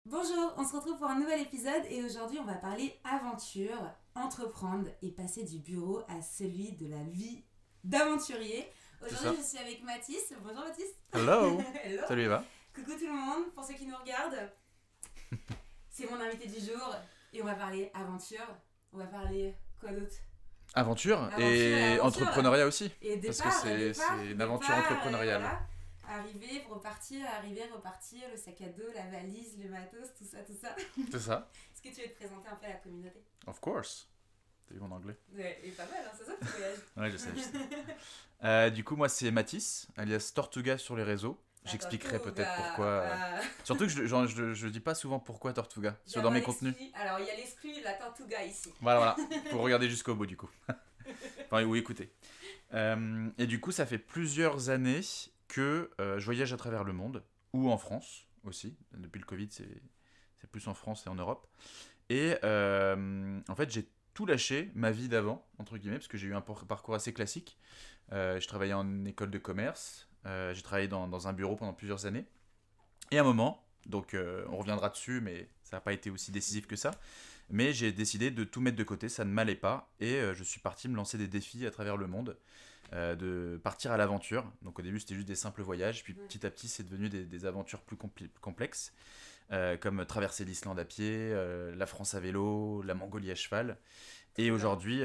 Bonjour, on se retrouve pour un nouvel épisode et aujourd'hui on va parler aventure, entreprendre et passer du bureau à celui de la vie d'aventurier. C'est Aujourd'hui ça. je suis avec Mathis. Bonjour Mathis. Hello. Hello. Salut Eva. Coucou tout le monde, pour ceux qui nous regardent, c'est mon invité du jour et on va parler aventure. On va parler quoi d'autre? Aventure Aventure et et aventure. entrepreneuriat aussi. Et Parce que départ, et départ, c'est une aventure départ, et entrepreneuriale. voilà. Arriver, repartir, le sac à dos, la valise, le matos, tout ça, tout ça. C'est ça. Est-ce que tu veux te présenter un peu à la communauté? Of course. T'as vu mon anglais? Ouais, et pas mal, hein, c'est ça que tu voyages. Ouais, je sais, je sais. Du coup, moi, c'est Mathis, alias Tortuga sur les réseaux. J'expliquerai peut-être pourquoi. Surtout que je dis pas souvent pourquoi Tortuga. Sur dans mes contenus. Alors, il y a l'exclu, la tortuga ici. Voilà. Faut regarder jusqu'au bout, du coup. Enfin, ou écouter. Et du coup, ça fait plusieurs années que je voyage à travers le monde, ou en France aussi. Depuis le Covid, c'est plus en France et en Europe. Et en fait, j'ai tout lâché, ma vie d'avant, entre guillemets, parce que j'ai eu un parcours assez classique. Je travaillais en école de commerce, j'ai travaillé dans un bureau pendant plusieurs années. Et à un moment, donc on reviendra dessus, mais ça n'a pas été aussi décisif que ça. Mais j'ai décidé de tout mettre de côté, ça ne m'allait pas. Et je suis parti me lancer des défis à travers le monde, de partir à l'aventure. Donc au début, c'était juste des simples voyages. Puis petit à petit, c'est devenu des aventures plus complexes, comme traverser l'Islande à pied, la France à vélo, la Mongolie à cheval. Et aujourd'hui,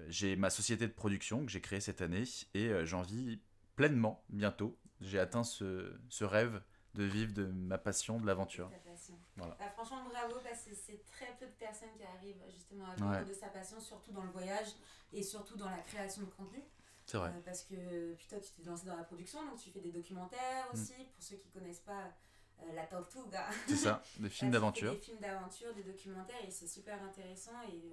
j'ai ma société de production que j'ai créée cette année et j'en vis pleinement bientôt. J'ai atteint ce rêve de vivre de ma passion, de l'aventure. Ta passion. Voilà. Bah, franchement, bravo, parce que c'est très peu de personnes qui arrivent justement à vivre Ouais, de sa passion, surtout dans le voyage et surtout dans la création de contenu. c'est vrai. Parce que putain, tu t'es lancé dans la production, donc tu fais des documentaires Mm. aussi. Pour ceux qui connaissent pas la tortuga, C'est ça, des films tu fais d'aventure. des films d'aventure, des documentaires et c'est super intéressant et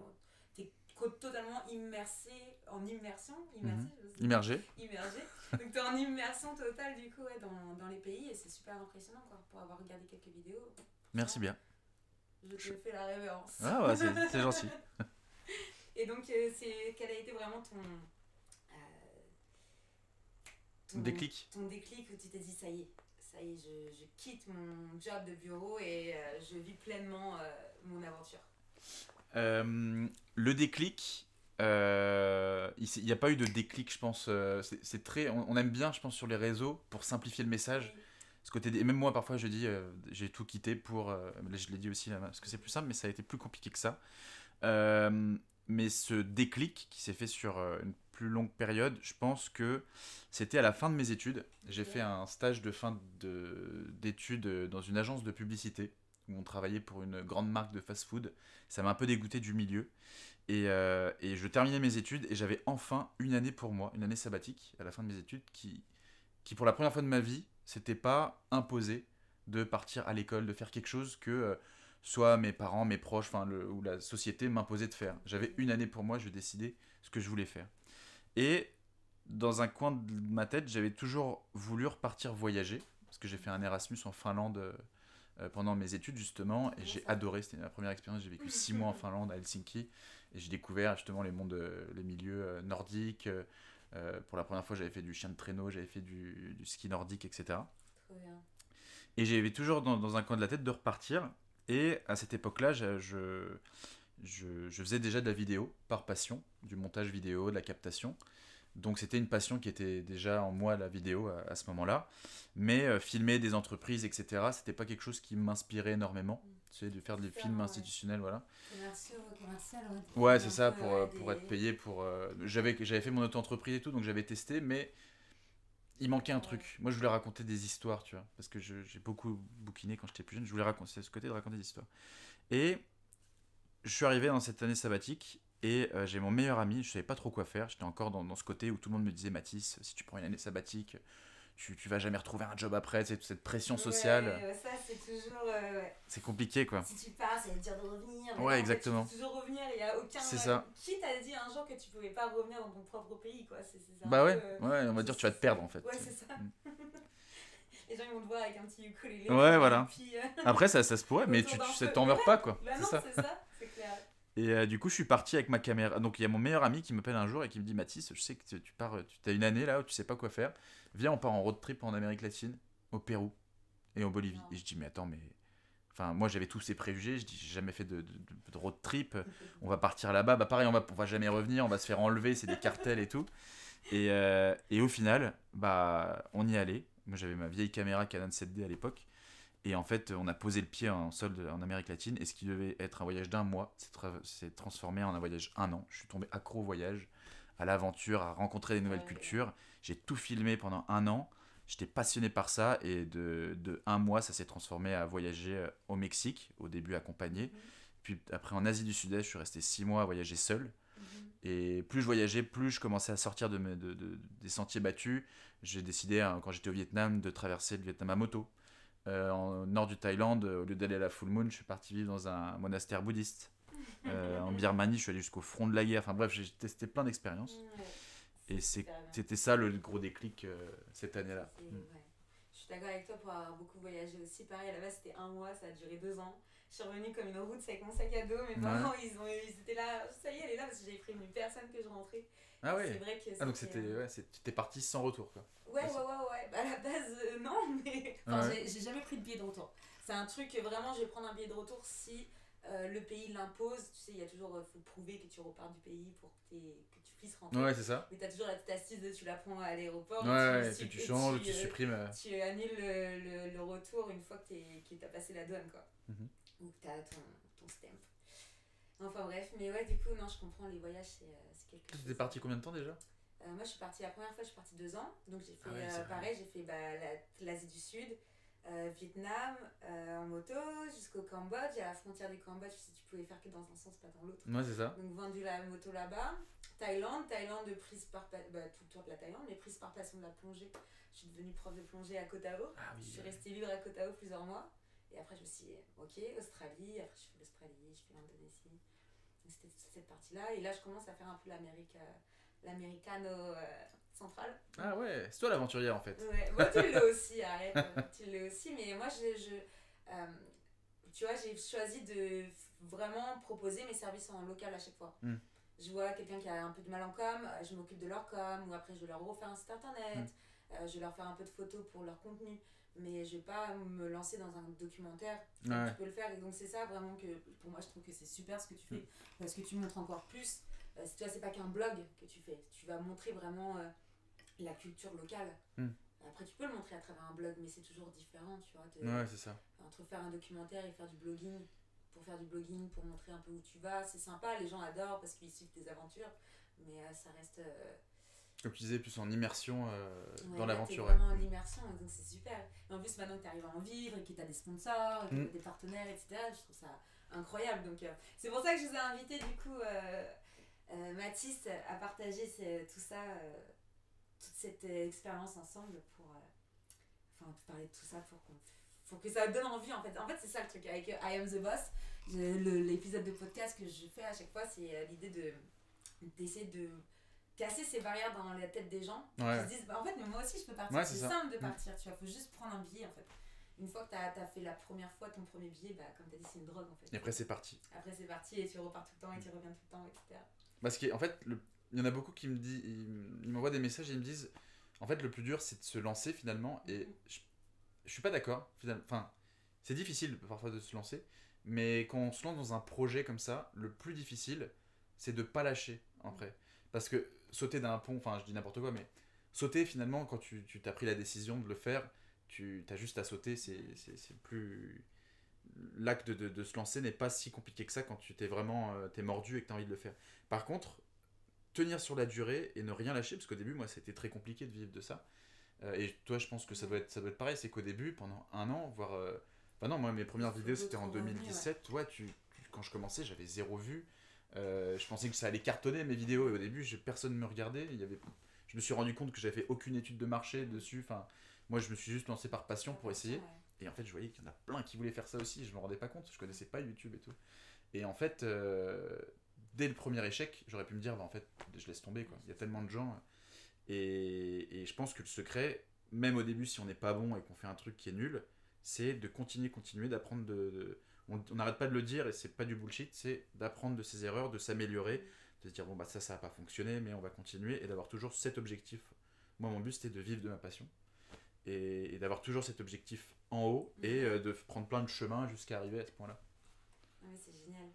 t'es totalement immersé en immersion, Mhm. je sais pas, Immergé. immergé. Donc t'es en immersion totale du coup ouais, dans les pays et c'est super impressionnant quoi. Pour avoir regardé quelques vidéos, Merci bien. je te fais la révérence. Ah ouais, c'est gentil. Et donc quel a été vraiment Déclic. ton déclic où tu t'es dit ça y est, je quitte mon job de bureau et je vis pleinement mon aventure. Le déclic, il n'y a pas eu de déclic, je pense. C'est très, on aime bien, je pense, sur les réseaux pour simplifier le message. Oui. Ce côté et même moi, parfois, je dis, j'ai tout quitté pour. Là, je l'ai dit aussi, là, parce que c'est plus simple, mais ça a été plus compliqué que ça. Mais ce déclic qui s'est fait sur une plus longue période, je pense que c'était à la fin de mes études. J'ai fait un stage de fin d'études dans une agence de publicité où on travaillait pour une grande marque de fast-food. Ça m'a un peu dégoûté du milieu. Et je terminais mes études et j'avais enfin une année pour moi, une année sabbatique à la fin de mes études qui pour la première fois de ma vie, c'était pas imposé de partir à l'école, de faire quelque chose que soit mes parents, mes proches, ou la société m'imposait de faire. J'avais une année pour moi, je décidais ce que je voulais faire. Et dans un coin de ma tête, j'avais toujours voulu repartir voyager, parce que j'ai fait un Erasmus en Finlande pendant mes études justement, et j'ai adoré, c'était ma première expérience, j'ai vécu 6 mois en Finlande, à Helsinki, et j'ai découvert justement les milieux nordiques. Pour la première fois, j'avais fait du chien de traîneau, j'avais fait du ski nordique, etc. Trop bien. Et j'avais toujours dans un coin de la tête de repartir. Et à cette époque-là, je faisais déjà de la vidéo par passion, du montage vidéo, de la captation. Donc c'était une passion qui était déjà en moi, la vidéo, à ce moment-là. Mais filmer des entreprises, etc., c'était pas quelque chose qui m'inspirait énormément. Tu sais, de faire des films institutionnels, voilà. Commercial, Ouais, c'est ça, peu, pour être payé. J'avais fait mon auto-entreprise et tout, donc j'avais testé, mais il manquait un truc. Moi, je voulais raconter des histoires, tu vois. Parce que j'ai beaucoup bouquiné quand j'étais plus jeune. Je voulais raconter ce côté de raconter des histoires. Et je suis arrivé dans cette année sabbatique et j'ai mon meilleur ami. Je savais pas trop quoi faire. J'étais encore dans ce côté où tout le monde me disait Mathis, si tu prends une année sabbatique, tu vas jamais retrouver un job après. C'est toute cette pression sociale. Ça c'est toujours. C'est compliqué, quoi. Si tu pars, ça va être dur de revenir. Mais Ouais, non, en fait, tu exactement. peux toujours revenir. Il n'y a aucun. C'est ça. Qui t'a dit un jour que tu pouvais pas revenir dans ton propre pays, quoi? C'est un Bah peu. ouais, ouais, on va dire tu vas te perdre en fait. Ouais, c'est ça. Les gens ils vont te voir avec un petit ukulélé. Ouais, voilà. Puis, Après, ça se pourrait, mais ça t'en meurs pas, quoi. bah C'est non, ça. c'est ça, c'est clair. Et du coup, je suis parti avec ma caméra. Donc, il y a mon meilleur ami qui m'appelle un jour et qui me dit Mathis, je sais que tu pars, tu as une année là où tu sais pas quoi faire. Viens, on part en road trip en Amérique latine, au Pérou et en Bolivie. Non. Et je dis, mais attends, mais Enfin, moi, j'avais tous ces préjugés. Je dis, j'ai jamais fait de road trip. On va partir là-bas. Bah, pareil, on va jamais revenir. On va se faire enlever. C'est des cartels et tout. Et au final, bah, on y allait. Moi, j'avais ma vieille caméra Canon 7D à l'époque. Et en fait, on a posé le pied en sol en Amérique latine. Et ce qui devait être un voyage d'un mois s'est transformé en un voyage un an. Je suis tombé accro au voyage, à l'aventure, à rencontrer des nouvelles cultures. J'ai tout filmé pendant un an. J'étais passionné par ça. Et de un mois, ça s'est transformé à voyager au Mexique, au début accompagné. Puis après, en Asie du Sud-Est, je suis resté 6 mois à voyager seul. Et plus je voyageais, plus je commençais à sortir des sentiers battus. J'ai décidé, quand j'étais au Vietnam, de traverser le Vietnam à moto. En nord du Thaïlande, au lieu d'aller à la full moon, je suis parti vivre dans un monastère bouddhiste. En Birmanie, je suis allé jusqu'au front de la guerre. Enfin bref, j'ai testé plein d'expériences. Et c'était ça le gros déclic cette année-là. Ouais. Je suis d'accord avec toi pour avoir beaucoup voyagé aussi. Pareil, à la base c'était un mois, ça a duré 2 ans. Je suis revenue comme une route avec mon sac à dos. Mes parents, ils étaient là, ça y est, elle est là parce que j'avais prévenu personne que je rentrais. Ah ouais. C'est vrai que donc t'es parti sans retour quoi. Ouais. Bah, à la base, non, mais. Enfin, j'ai jamais pris de billet de retour. C'est un truc que vraiment, je vais prendre un billet de retour si le pays l'impose. Tu sais, il y a toujours. Faut prouver que tu repars du pays pour que tu puisses rentrer. Ouais, c'est ça. Mais t'as toujours la petite astuce de tu la prends à l'aéroport. Et tu changes, tu supprimes. Tu annules le retour une fois que t'as passé la douane, quoi. Ou que t'as ton stamp. Enfin bref, mais ouais, du coup, non, je comprends, les voyages, c'est quelque chose. T'es parti combien de temps déjà? Moi, je suis partie, la première fois, je suis partie 2 ans. Donc, j'ai fait pareil, j'ai fait l'Asie du Sud, Vietnam, en moto, jusqu'au Cambodge. À la frontière du Cambodge, tu pouvais faire que dans un sens, pas dans l'autre. Ouais, c'est ça. Donc, vendu la moto là-bas. Thaïlande prise par. Tout le tour de la Thaïlande, mais prise par passion de la plongée. Je suis devenue prof de plongée à Koh Tao. Je suis restée vivre à Koh Tao plusieurs mois. Et après, je me suis dit, ok, Australie. Après, je fais l'Australie, je fais l'Indonésie. C'était cette partie-là. Et là, je commence à faire un peu l'americano central. Ah ouais, c'est toi l'aventurière en fait. Ouais, moi tu l'as aussi, arrête. Tu l'as aussi, mais moi, tu vois, j'ai choisi de vraiment proposer mes services en local à chaque fois. Je vois quelqu'un qui a un peu de mal en com, je m'occupe de leur com, ou après je vais leur refaire un site internet, je vais leur faire un peu de photos pour leur contenu. Mais je vais pas me lancer dans un documentaire comme tu peux le faire. Et donc c'est ça vraiment que pour moi je trouve que c'est super ce que tu fais, parce que tu montres encore plus. Tu vois, c'est pas qu'un blog que tu fais, tu vas montrer vraiment la culture locale. Après tu peux le montrer à travers un blog, mais c'est toujours différent, tu vois. Ouais, c'est ça. Entre faire un documentaire et faire du blogging, pour montrer un peu où tu vas, c'est sympa, les gens adorent parce qu'ils suivent tes aventures, mais ça reste comme tu disais, plus en immersion dans l'aventure. Vraiment en immersion, donc c'est super. Et en plus, maintenant que tu arrives à en vivre et que tu as des sponsors, que des partenaires, etc., je trouve ça incroyable. Donc, c'est pour ça que je vous ai invité, du coup, Mathis, à partager tout ça, toute cette expérience ensemble pour parler de tout ça pour que ça donne envie, en fait. En fait, c'est ça le truc avec I Am The Boss. L'épisode de podcast que je fais à chaque fois, c'est l'idée d'essayer de casser ces barrières dans la tête des gens qui se disent en fait mais moi aussi je peux partir, c'est simple de partir, tu vois, faut juste prendre un billet en fait. Une fois que t'as fait la première fois ton premier billet, comme t'as dit, c'est une drogue en fait. Et après c'est parti et tu repars tout le temps et tu reviens tout le temps, etc. Parce qu'en fait il y en a beaucoup qui me disent, ils m'envoient des messages et ils me disent en fait le plus dur c'est de se lancer finalement, et je suis pas d'accord finalement. Enfin, c'est difficile parfois de se lancer, mais quand on se lance dans un projet comme ça, le plus difficile c'est de pas lâcher après. Parce que sauter d'un pont, enfin je dis n'importe quoi, mais sauter finalement, quand tu t'as pris la décision de le faire, tu as juste à sauter, c'est plus... L'acte de se lancer n'est pas si compliqué que ça quand tu t'es vraiment t'es mordu et que tu as envie de le faire. Par contre, tenir sur la durée et ne rien lâcher, parce qu'au début, moi, c'était très compliqué de vivre de ça. Et toi, je pense que ça doit être pareil, c'est qu'au début, pendant un an, voire... Enfin non, moi, mes premières vidéos, c'était en 2017. Quand je commençais, j'avais 0 vue. Je pensais que ça allait cartonner mes vidéos, et au début personne ne me regardait. Je me suis rendu compte que j'avais fait aucune étude de marché dessus. Enfin, moi je me suis juste lancé par passion pour essayer. Et en fait je voyais qu'il y en a plein qui voulaient faire ça aussi, je me rendais pas compte, je connaissais pas YouTube et tout. Et en fait dès le premier échec j'aurais pu me dire en fait je laisse tomber quoi. Il y a tellement de gens, et je pense que le secret, même au début si on n'est pas bon et qu'on fait un truc qui est nul, c'est de continuer d'apprendre on n'arrête pas de le dire, et c'est pas du bullshit, c'est d'apprendre de ses erreurs, de s'améliorer, de se dire bon bah ça a pas fonctionné mais on va continuer, et d'avoir toujours cet objectif. Moi mon but c'était de vivre de ma passion, et d'avoir toujours cet objectif en haut et de prendre plein de chemins jusqu'à arriver à ce point-là. Ouais, c'est génial.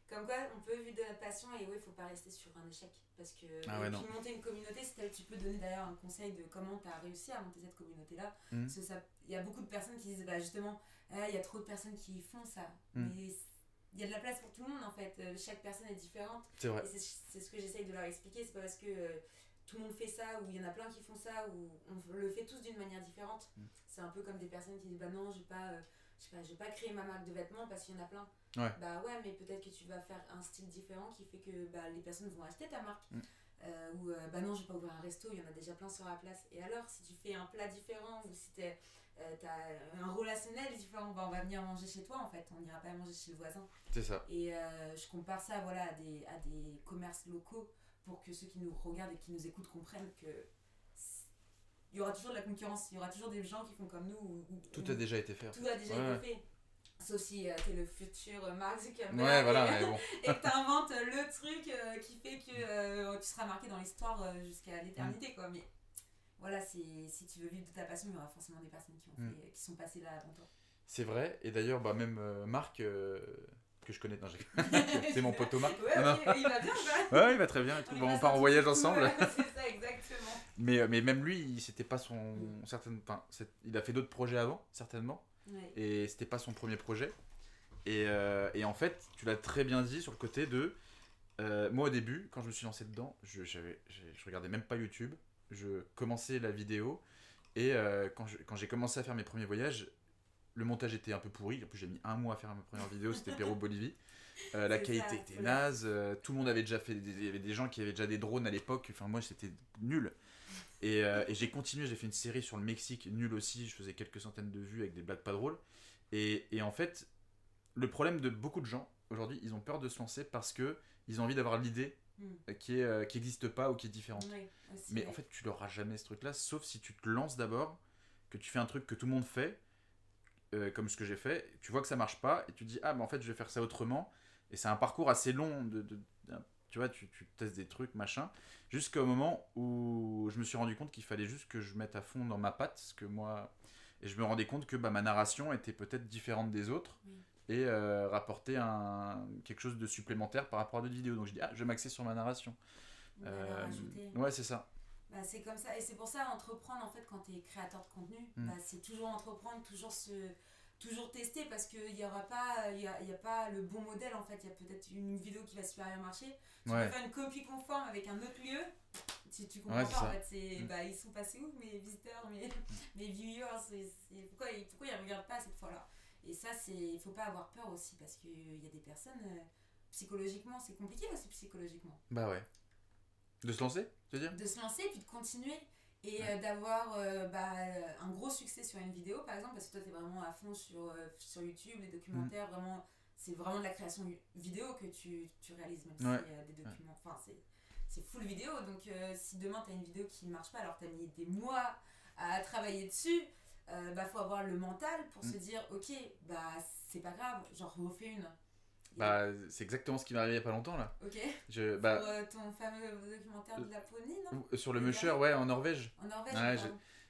Comme quoi, on peut vivre de notre passion et il faut pas rester sur un échec. Parce que puis monter une communauté, tu peux donner d'ailleurs un conseil de comment tu as réussi à monter cette communauté-là. Parce que il y a beaucoup de personnes qui disent, justement, il y a trop de personnes qui font ça. Mais il y a de la place pour tout le monde en fait. Chaque personne est différente. C'est vrai. Et c'est ce que j'essaye de leur expliquer. C'est pas parce que tout le monde fait ça, ou il y en a plein qui font ça, ou on le fait tous d'une manière différente. C'est un peu comme des personnes qui disent, non, je vais pas créer ma marque de vêtements parce qu'il y en a plein. Ouais. Ouais, mais peut-être que tu vas faire un style différent qui fait que les personnes vont acheter ta marque. Ou non, je vais pas ouvrir un resto, il y en a déjà plein sur la place. Et alors, si tu fais un plat différent ou si t'as un relationnel différent, on va venir manger chez toi en fait, on n'ira pas manger chez le voisin. C'est ça. Et je compare ça à des commerces locaux pour que ceux qui nous regardent et qui nous écoutent comprennent que il y aura toujours de la concurrence, il y aura toujours des gens qui font comme nous. Tout a déjà été fait. Tout a déjà été fait. Sauf si t'es le futur Mark Zuckerberg mais bon. et que t'inventes le truc qui fait que tu seras marqué dans l'histoire jusqu'à l'éternité, quoi. Mais voilà, si tu veux vivre de ta passion, il y aura forcément des personnes qui sont passées là avant toi. C'est vrai, et d'ailleurs, même Marc, que je connais, c'est mon poteau Marc. Ouais, il va bien, ouais, il va très bien et tout. On part en voyage ensemble. Ouais, c'est ça, exactement. Mais même lui, c'était pas son il a fait d'autres projets avant, certainement. Ouais. Et c'était pas son premier projet. Et en fait, tu l'as très bien dit sur le côté de. Moi, au début, quand je me suis lancé dedans, je regardais même pas YouTube. Je commençais la vidéo. Et quand j'ai commencé à faire mes premiers voyages, le montage était un peu pourri. En plus, j'ai mis 1 mois à faire ma première vidéo. C'était Pérou-Bolivie. La qualité était naze. Tout le monde avait déjà fait. Il y avait des gens qui avaient déjà des drones à l'époque. Enfin, moi, c'était nul. Et j'ai continué, j'ai fait une série sur le Mexique, nul aussi, je faisais quelques centaines de vues avec des blagues pas drôles. Et en fait, le problème de beaucoup de gens, aujourd'hui, ils ont peur de se lancer parce qu'ils ont envie d'avoir l'idée qui n'existe pas ou qui est différente. Oui, mais en fait, tu l'auras jamais ce truc-là, sauf si tu te lances d'abord, que tu fais un truc que tout le monde fait, comme ce que j'ai fait, tu vois que ça marche pas, et tu te dis, en fait, je vais faire ça autrement. Et c'est un parcours assez long tu vois, tu testes des trucs, machin, jusqu'au moment où je me suis rendu compte qu'il fallait juste que je mette à fond dans ma patte, et je me rendais compte que ma narration était peut-être différente des autres, et rapporter quelque chose de supplémentaire par rapport à d'autres vidéos. Donc je dis, je vais m'axer sur ma narration. Ouais, c'est ça. C'est comme ça, et c'est pour ça, entreprendre, en fait, quand tu es créateur de contenu, c'est toujours entreprendre, toujours tester, parce qu'il n'y aura pas, y a pas le bon modèle, en fait. Il y a peut-être une vidéo qui va super bien marcher. Tu peux faire une copie conforme avec un autre lieu, si tu comprends pas, en fait. Ils sont passés où, mes visiteurs, mes viewers, pourquoi ils ne regardent pas cette fois-là? Et ça, il ne faut pas avoir peur aussi, parce qu'il y a des personnes, psychologiquement, c'est compliqué aussi, psychologiquement. Bah ouais. De se lancer, tu veux dire? De se lancer, puis de continuer. Et d'avoir un gros succès sur une vidéo, par exemple, parce que toi, tu es vraiment à fond sur YouTube, les documentaires, vraiment, c'est vraiment de la création vidéo que tu réalises, même si des documents, enfin, c'est full vidéo. Donc, si demain, tu as une vidéo qui ne marche pas, alors que tu as mis des mois à travailler dessus, faut avoir le mental pour se dire, ok, c'est pas grave, j'en refais une. C'est exactement ce qui m'est arrivé il n'y a pas longtemps là. Ok. Pour ton fameux documentaire de Laponie, non? Sur le Musher, en Norvège. En Norvège,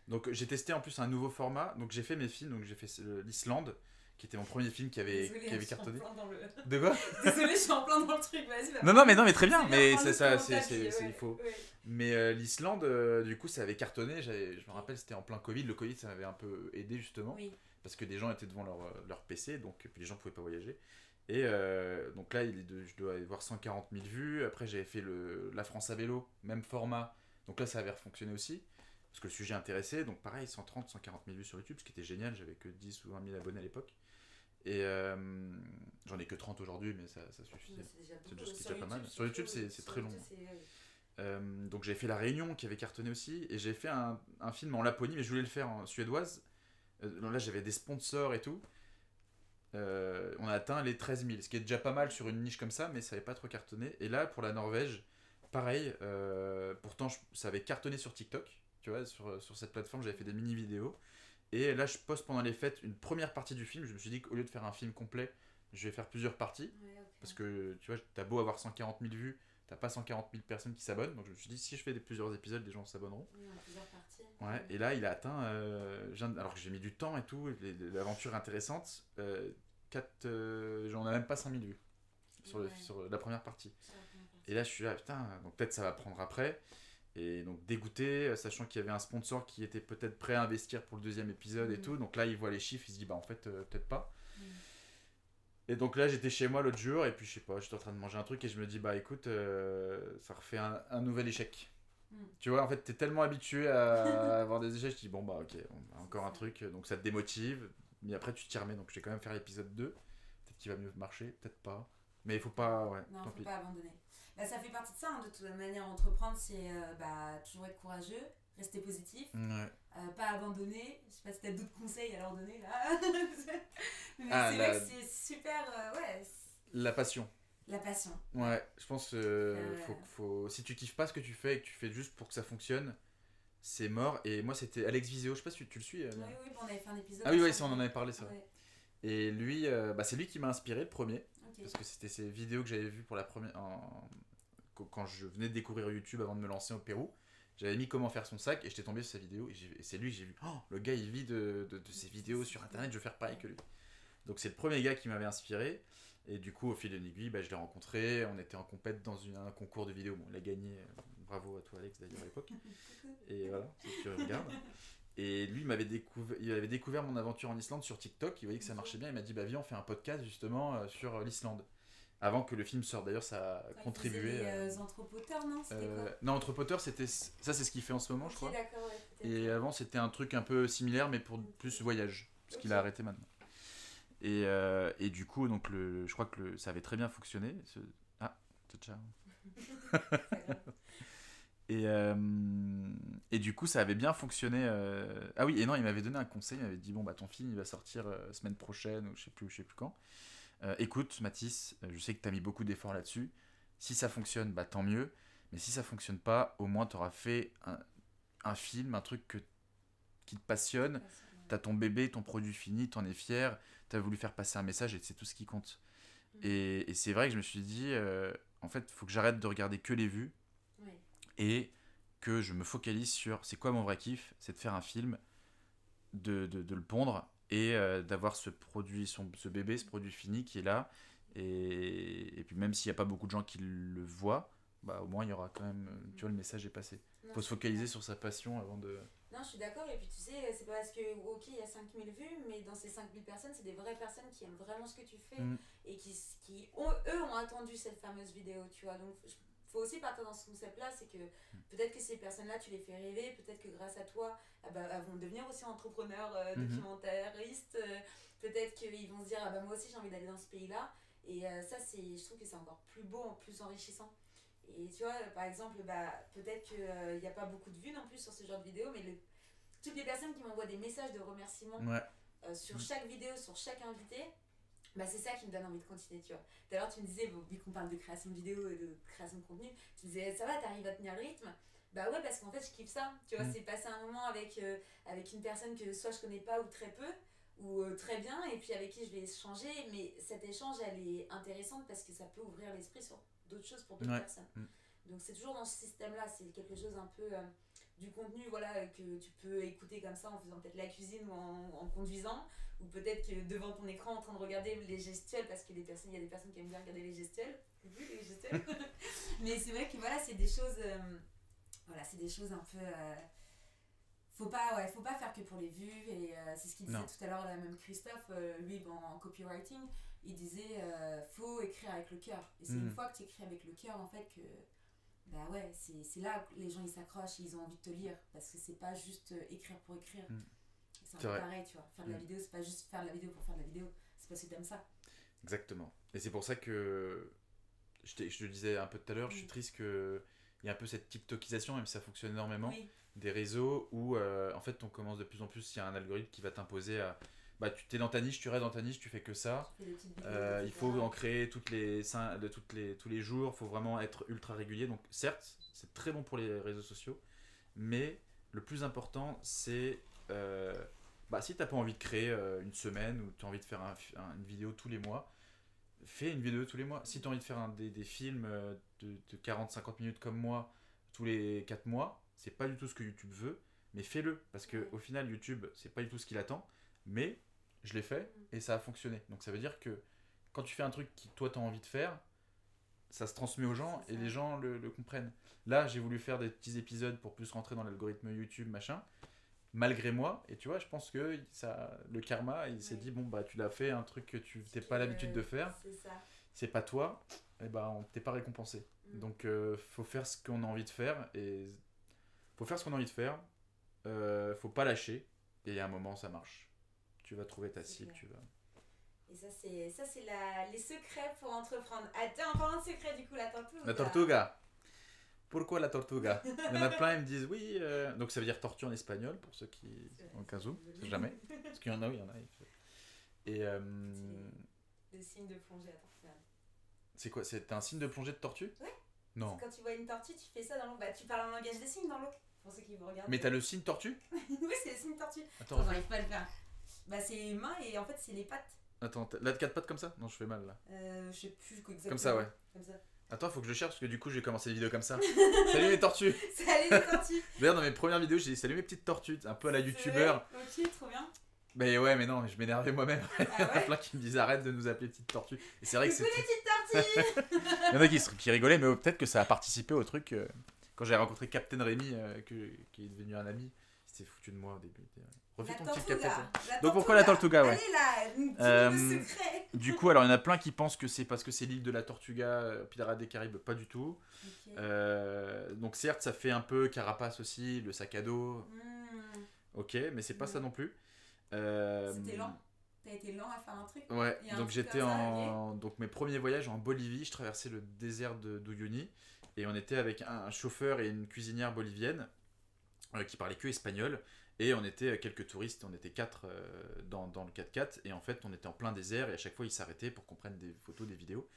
Donc j'ai testé en plus un nouveau format. Donc j'ai fait mes films, donc j'ai fait l'Islande, qui était mon premier film qui avait cartonné. De quoi? Désolé, je suis en plein dans le truc, vas-y. Non, mais très bien, mais c'est ça, il faut. Ouais. Mais l'Islande, du coup, ça avait cartonné. Je me rappelle, c'était en plein Covid. Le Covid, ça m'avait un peu aidé justement. Oui. Parce que des gens étaient devant leur PC, donc puis les gens ne pouvaient pas voyager. Et donc là, je dois avoir 140 000 vues. Après, j'avais fait la France à vélo, même format. Donc là, ça avait fonctionné aussi. Parce que le sujet intéressait. Donc pareil, 130, 140 000 vues sur YouTube, ce qui était génial. J'avais que 10 ou 20 000 abonnés à l'époque. Et j'en ai que 30 aujourd'hui, mais ça suffisait. C'est déjà pas mal. Sur YouTube, c'est très long. Donc j'avais fait La Réunion, qui avait cartonné aussi. Et j'ai fait un film en Laponie, mais je voulais le faire en suédoise. Là, j'avais des sponsors et tout. On a atteint les 13 000, ce qui est déjà pas mal sur une niche comme ça, mais ça n'avait pas trop cartonné. Et là, pour la Norvège, pareil, pourtant ça avait cartonné sur TikTok, tu vois, sur cette plateforme, j'avais fait des mini-vidéos. Et là, je poste pendant les fêtes une première partie du film. Je me suis dit qu'au lieu de faire un film complet, je vais faire plusieurs parties. Parce que, tu vois, t'as beau avoir 140 000 vues, t'as pas 140 000 personnes qui s'abonnent. Donc je me suis dit, si je fais plusieurs épisodes, les gens s'abonneront. Oui, en plusieurs parties. Ouais, et là, il a atteint, alors que j'ai mis du temps et tout, l'aventure est intéressante, j'en ai même pas 5000 vues sur la première partie. Et là, je suis là, putain, donc peut-être ça va prendre après. Et donc dégoûté, sachant qu'il y avait un sponsor qui était peut-être prêt à investir pour le deuxième épisode et tout. Donc là, il voit les chiffres, il se dit, bah en fait, peut-être pas. Et donc là, j'étais chez moi l'autre jour, et puis je sais pas, j'étais en train de manger un truc, et je me dis, bah écoute, ça refait un nouvel échec. Tu vois, en fait, t'es tellement habitué à avoir des échecs, je dis, bon bah ok, encore un truc, donc ça te démotive, mais après tu t'y remets, donc je vais quand même faire l'épisode 2. Peut-être qu'il va mieux marcher, peut-être pas. Mais il faut pas, ouais, Non, tant faut pis. pas abandonner. Bah, ça fait partie de ça, hein, de toute manière, entreprendre, c'est toujours être courageux, rester positif, Ouais. pas abandonner. Je sais pas si t'as d'autres conseils à leur donner là. Mais Ah, c'est vrai que c'est super, ouais, la passion. la passion. Ouais, je pense si tu kiffes pas ce que tu fais et que tu fais juste pour que ça fonctionne, c'est mort. Et moi, c'était Alex Viseo, je sais pas si tu le suis. Oui, oui, on avait fait un épisode. Ah oui, ensemble. ça, on en avait parlé, ça. Ouais. Et lui, c'est lui qui m'a inspiré le premier. Ok. Parce que c'était ces vidéos que j'avais vues pour la première. Quand je venais de découvrir YouTube avant de me lancer au Pérou. J'avais mis comment faire son sac et j'étais tombé sur sa vidéo. Et c'est lui que j'ai vu. Oh, le gars, il vit de ses vidéos sur internet, je veux faire pareil que lui. Donc c'est le premier gars qui m'avait inspiré. Et du coup, au fil d'une aiguille, je l'ai rencontré. On était en compète dans un concours de vidéos. Bon, il a gagné. Bravo à toi, Alex, d'ailleurs, à l'époque. Et voilà, si tu regardes. Et lui, il avait découvert mon aventure en Islande sur TikTok. Il voyait que ça marchait bien. Il m'a dit, viens, on fait un podcast justement sur l'Islande. Avant que le film sorte. D'ailleurs, ça a contribué. Les anthropoteurs, non, c'était quoi? Non, Anthropoteur, ça, c'est ce qu'il fait en ce moment, je crois. D'accord, ouais, peut-être. Et avant, c'était un truc un peu similaire, mais pour plus voyage. Parce qu'il a arrêté maintenant. Et du coup, donc je crois que ça avait très bien fonctionné. Ah, ciao. Et du coup, ça avait bien fonctionné. Ah oui, et non, il m'avait donné un conseil. Il m'avait dit, bon, ton film, il va sortir semaine prochaine, ou je sais plus quand. Écoute, Mathis, je sais que tu as mis beaucoup d'efforts là-dessus. Si ça fonctionne, tant mieux. Mais si ça fonctionne pas, au moins tu auras fait un film, un truc qui te passionne. Tu as ton bébé, ton produit fini, tu en es fier. Tu as voulu faire passer un message et c'est tout ce qui compte. Et c'est vrai que je me suis dit, en fait, il faut que j'arrête de regarder que les vues. Oui. Et que je me focalise sur c'est quoi mon vrai kiff, c'est de faire un film, de le pondre et d'avoir ce bébé, ce produit fini qui est là. Et puis même s'il n'y a pas beaucoup de gens qui le voient, au moins il y aura quand même, tu vois, le message est passé. Il faut se focaliser sur sa passion avant de... Non, je suis d'accord, et puis tu sais, c'est pas parce que, ok, il y a 5000 vues, mais dans ces 5000 personnes, c'est des vraies personnes qui aiment vraiment ce que tu fais et qui eux, ont attendu cette fameuse vidéo, tu vois. Donc, faut aussi partir dans ce concept-là, c'est que peut-être que ces personnes-là, tu les fais rêver, peut-être que grâce à toi, elles vont devenir aussi entrepreneurs, documentaristes, peut-être qu'ils vont se dire, moi aussi j'ai envie d'aller dans ce pays-là, et ça, je trouve que c'est encore plus beau, plus enrichissant. Et tu vois, par exemple, peut-être qu'il n'y a pas beaucoup de vues non plus sur ce genre de vidéo, mais toutes les personnes qui m'envoient des messages de remerciement sur chaque vidéo, sur chaque invité, c'est ça qui me donne envie de continuer, tu vois. Tout à l'heure, tu me disais, vu qu'on parle de création de vidéos et de création de contenu, tu me disais, ça va, t'arrives à tenir le rythme? Bah ouais, parce qu'en fait, je kiffe ça. Tu vois, c'est passer un moment avec une personne que soit je connais pas ou très peu, ou très bien, et puis avec qui je vais échanger, mais cet échange, elle est intéressante parce que ça peut ouvrir l'esprit sur d'autres choses pour d'autres personnes. Donc c'est toujours dans ce système-là, c'est quelque chose un peu du contenu, voilà, que tu peux écouter comme ça en faisant peut-être la cuisine ou en conduisant, ou peut-être que devant ton écran en train de regarder les gestuels, parce qu'il y a des personnes qui aiment bien regarder les gestuels. Mais c'est vrai que voilà, c'est des choses c'est des choses un peu faut pas faire que pour les vues, et c'est ce qu'il disait tout à l'heure, là, même Christophe, lui en copywriting, il disait faut écrire avec le cœur, et c'est une fois que tu écris avec le cœur en fait que c'est là que les gens ils s'accrochent, ils ont envie de te lire, parce que c'est pas juste écrire pour écrire. C'est un peu pareil, tu vois, faire de la vidéo, c'est pas juste faire de la vidéo pour faire de la vidéo, c'est parce que t'aimes ça. Exactement. Et c'est pour ça que je te disais un peu tout à l'heure, je suis triste qu'il y ait un peu cette TikTokisation, même si ça fonctionne énormément, des réseaux où en fait on commence de plus en plus, il y a un algorithme qui va t'imposer à... tu t'es dans ta niche, tu restes dans ta niche, tu fais que ça. Il faut en créer tous les jours, il faut vraiment être ultra régulier. Donc certes, c'est très bon pour les réseaux sociaux, mais le plus important, c'est si t'as pas envie de créer une semaine, ou tu as envie de faire une vidéo tous les mois, fais une vidéo tous les mois. Si tu as envie de faire des films de 40-50 minutes comme moi, tous les 4 mois, c'est pas du tout ce que YouTube veut, mais fais-le. Parce que au final, YouTube, c'est pas du tout ce qu'il attend, mais je l'ai fait et ça a fonctionné. Donc ça veut dire que quand tu fais un truc qui, toi, tu as envie de faire, ça se transmet aux gens et les gens le comprennent. Là, j'ai voulu faire des petits épisodes pour plus rentrer dans l'algorithme YouTube, machin, malgré moi. Et tu vois, je pense que le karma, il s'est dit, bon, bah, tu l'as fait, un truc que tu n'as pas l'habitude de faire, c'est pas toi, et bah, on t'est pas récompensé. Donc, faut faire ce qu'on a envie de faire, et faut faire ce qu'on a envie de faire, faut pas lâcher, et à un moment, ça marche. Tu vas trouver ta cible, tu vas... Et ça, c'est les secrets pour entreprendre. Attends, en parlant de secrets, du coup, la tortuga. La tortuga. Pourquoi la tortuga? Il y en a plein, ils me disent oui. Donc ça veut dire tortue en espagnol, pour ceux qui... En cas où, c'est jamais. Parce qu'il y en a, oui, il y en a. Et... Le signe de plongée à tortue. C'est quoi? C'est un signe de plongée de tortue? Ouais. Non. Quand tu vois une tortue, tu fais ça dans l'eau. Bah, tu parles en langage des signes dans l'eau. Pour ceux qui vous regardent. Mais t'as le signe tortue? Oui, c'est le signe tortue. Attends, j'arrive pas à le faire. Bah, c'est les mains et en fait, c'est les pattes. Attends, là, 4 pattes comme ça? Non, je fais mal là. Je sais plus exactement. Comme ça, ouais. Comme ça. Attends, faut que je le cherche parce que du coup, j'ai commencé les vidéos comme ça. Salut les tortues! Salut les tortues! D'ailleurs, dans mes premières vidéos, j'ai dit salut mes petites tortues, un peu à la youtubeur. Ok, trop bien. Mais ouais, mais non, je m'énervais moi-même. Ah Il y en a ouais? plein qui me disaient arrête de nous appeler petites tortues. Et c'est vrai que Coucou c'est. les petites tortues! Il y en a qui rigolaient, mais peut-être que ça a participé au truc. Quand j'ai rencontré Captain Rémi, qui est devenu un ami, il s'était foutu de moi au début. Refais ton petit Captain. Donc pourquoi la Tortuga, ouais. Allez là, dis-nous le secret. Du coup, alors il y en a plein qui pensent que c'est parce que c'est l'île de la Tortuga, Pirates des Caraïbes, pas du tout. Okay. Donc certes, ça fait un peu carapace aussi, le sac à dos. Ok, mais c'est pas ça non plus. C'était lent. T'as été lent à faire un truc. Ouais, donc j'étais en... Donc mes premiers voyages en Bolivie, je traversais le désert d'Uyuni et on était avec un chauffeur et une cuisinière bolivienne qui parlaient que espagnol et on était quelques touristes, on était 4 dans le 4x4 et en fait on était en plein désert et à chaque fois ils s'arrêtaient pour qu'on prenne des photos, des vidéos.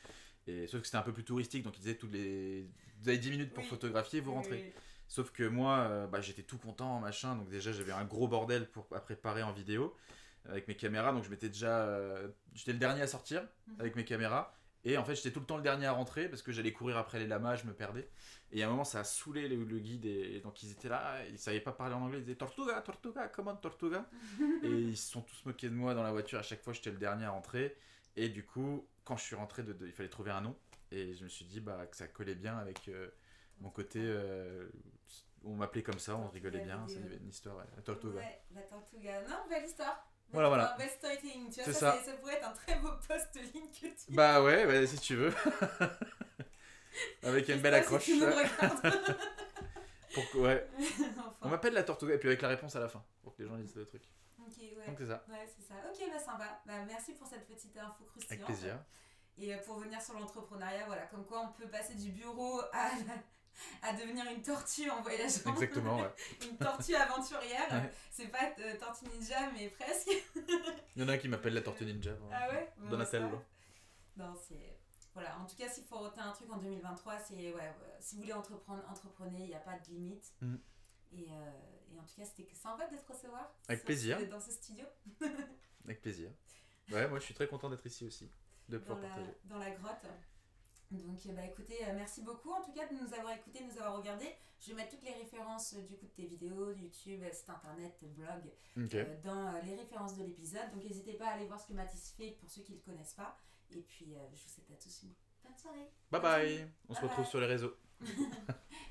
Et sauf que c'était un peu plus touristique, donc ils disaient vous avez 10 minutes pour photographier, vous rentrez. Oui. Sauf que moi, j'étais tout content, machin, donc déjà j'avais un gros bordel à préparer en vidéo avec mes caméras, donc j'étais le dernier à sortir avec mes caméras, et en fait j'étais tout le temps le dernier à rentrer parce que j'allais courir après les lamas, je me perdais, et à un moment ça a saoulé le guide, et donc ils étaient là, ils savaient pas parler en anglais, ils disaient Tortuga, Tortuga, come on Tortuga, et ils se sont tous moqués de moi dans la voiture, à chaque fois j'étais le dernier à rentrer, et du coup quand je suis rentré, il fallait trouver un nom, et je me suis dit que ça collait bien avec mon côté... on m'appelait comme ça, on rigolait bien, c'est une histoire, la Tortuga. Ouais, la Tortuga, non, belle histoire. Voilà. Belle storytelling, tu vois, ça pourrait être un très beau post LinkedIn. Bah ouais, si tu veux. Avec une belle accroche. Si tu nous ouais. Enfin. On m'appelle la Tortuga, et puis avec la réponse à la fin, pour que les gens lisent le truc. Ok, ouais. Donc c'est ça. Ouais, c'est ça. Ok, bah sympa. Bah, merci pour cette petite info croustillante. Avec plaisir. Et pour venir sur l'entrepreneuriat, voilà, comme quoi on peut passer du bureau à devenir une tortue en voyageant. Exactement, ouais. Une tortue aventurière. Ouais. C'est pas tortue ninja, mais presque. Il y en a un qui m'appelle la tortue ninja. Ah ouais? Donatello. Non, c'est... Voilà, en tout cas, s'il faut retenir un truc en 2023, c'est... si vous voulez entreprendre, entreprenez, il n'y a pas de limite. Et en tout cas, c'était sympa d'être recevoir. Avec plaisir. Dans ce studio. Avec plaisir. Ouais, moi je suis très content d'être ici aussi, de pouvoir partager. Dans la grotte. Donc écoutez, merci beaucoup en tout cas de nous avoir écoutés, de nous avoir regardés. Je vais mettre toutes les références du coup de tes vidéos, YouTube, site internet, blog, dans les références de l'épisode. Donc n'hésitez pas à aller voir ce que Mathis fait pour ceux qui ne le connaissent pas. Et puis je vous souhaite à tous une bonne soirée. Bye bye. On se retrouve sur les réseaux.